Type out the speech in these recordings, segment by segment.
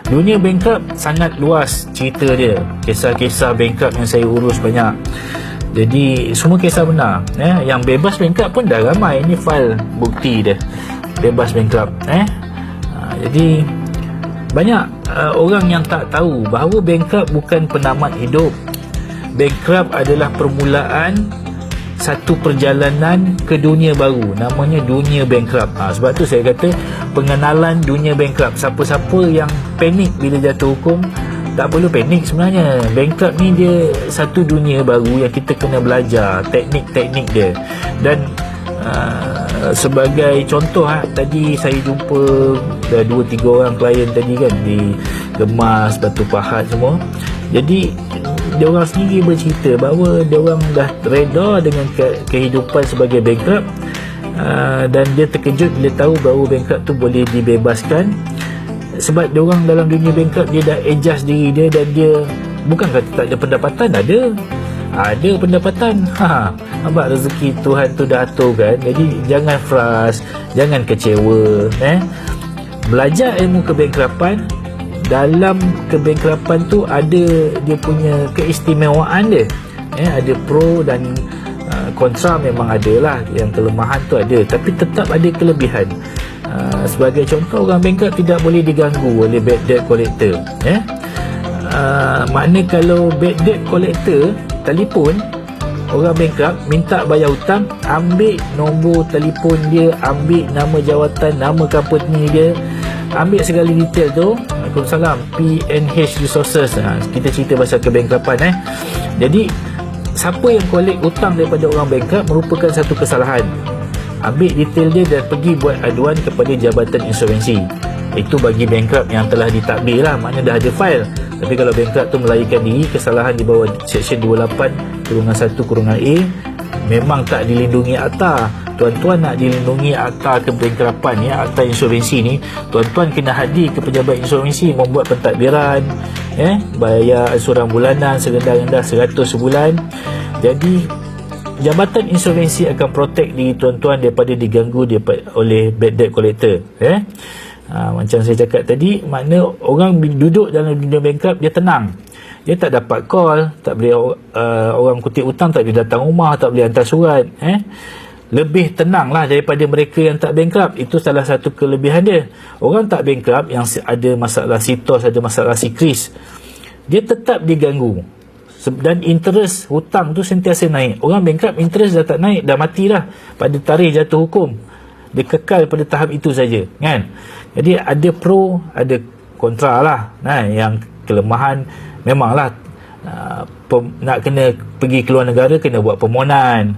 Dunia bankrupt sangat luas cerita dia. Kisah-kisah bankrupt yang saya urus banyak. Jadi semua kisah benar. Yang bebas bankrupt pun dah ramai. Ini file bukti dia bebas bankrupt. Jadi banyak orang yang tak tahu bahawa bankrupt bukan penamat hidup. Bankrupt adalah permulaan satu perjalanan ke dunia baru, namanya dunia bankrupt. Sebab tu saya kata pengenalan dunia bankrupt. Siapa-siapa yang panik bila jatuh hukum, tak perlu panik sebenarnya. Bankrupt ni dia satu dunia baru yang kita kena belajar teknik-teknik dia. Dan sebagai contoh, tadi saya jumpa dah 2-3 orang klien tadi kan, di Gemas, Batu Pahat semua. Jadi dia orang sendiri bercerita bahawa dia orang dah reda dengan kehidupan sebagai bankrupt, dan dia terkejut bila tahu bahawa bankrupt tu boleh dibebaskan. Sebab dia orang dalam dunia bankrupt, dia dah adjust diri dia, dan dia bukan kata tak ada pendapatan, ada pendapatan. Nampak rezeki Tuhan tu dah atur kan. Jadi jangan frust, jangan kecewa. Belajar ilmu kebankrapan. Dalam kebankrapan tu ada dia punya keistimewaan dia. Ada pro dan kontra, memang ada lah. Yang kelemahan tu ada, tapi tetap ada kelebihan. Sebagai contoh, orang bankrupt tidak boleh diganggu oleh bad debt collector. Makna kalau bad debt collector telefon orang bankrupt minta bayar hutang, ambil nombor telefon dia, ambil nama jawatan, nama company dia, ambil segala detail tu. Waalaikumsalam, PNH Resources. Kita cerita pasal kebankrapan. Jadi siapa yang collect hutang daripada orang bankrupt merupakan satu kesalahan. Ambil detail dia dan pergi buat aduan kepada Jabatan Insolvensi. Itu bagi bankrupt yang telah ditadbir lah, maknanya dah ada file. Tapi kalau bankrupt tu melarikan diri, kesalahan di bawah Seksyen 28-1-A, memang tak dilindungi akta. Tuan-tuan nak dilindungi akta kebankrapan, akta insolvensi ni, tuan-tuan kena hadir ke pejabat insolvensi, membuat pentadbiran, bayar ansuran bulanan serendah-rendah 100 sebulan. Jadi Jabatan Insolvensi akan protect diri tuan-tuan daripada diganggu oleh bad debt collector. Macam saya cakap tadi, makna orang duduk dalam dunia bankrupt, dia tenang. Dia tak dapat call, tak boleh orang kutip hutang, tak boleh datang rumah, tak boleh hantar surat. Lebih tenang lah daripada mereka yang tak bankrupt. Itu salah satu kelebihan dia. Orang tak bankrupt yang ada masalah sitos, ada masalah sikris, dia tetap diganggu. Dan interest hutang tu sentiasa naik. Orang bankrupt interest dah tak naik, dah mati dah pada tarikh jatuh hukum. Dia kekal pada tahap itu saja, kan? Jadi ada pro, ada kontra lah. Yang kelemahan memanglah nak kena pergi keluar negara, kena buat permohonan.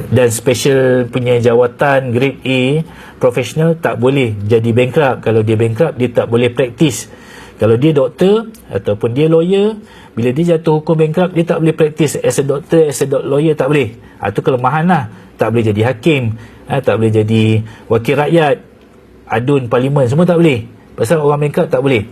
Dan special punya jawatan grade A profesional tak boleh jadi bankrupt. Kalau dia bankrupt, dia tak boleh praktis. Kalau dia doktor ataupun dia lawyer, bila dia jatuh hukum bankrupt, dia tak boleh praktis as a doctor, as a lawyer, tak boleh. Itu kelemahan lah. Tak boleh jadi hakim, tak boleh jadi wakil rakyat, adun parlimen, semua tak boleh. Pasal orang bankrupt tak boleh.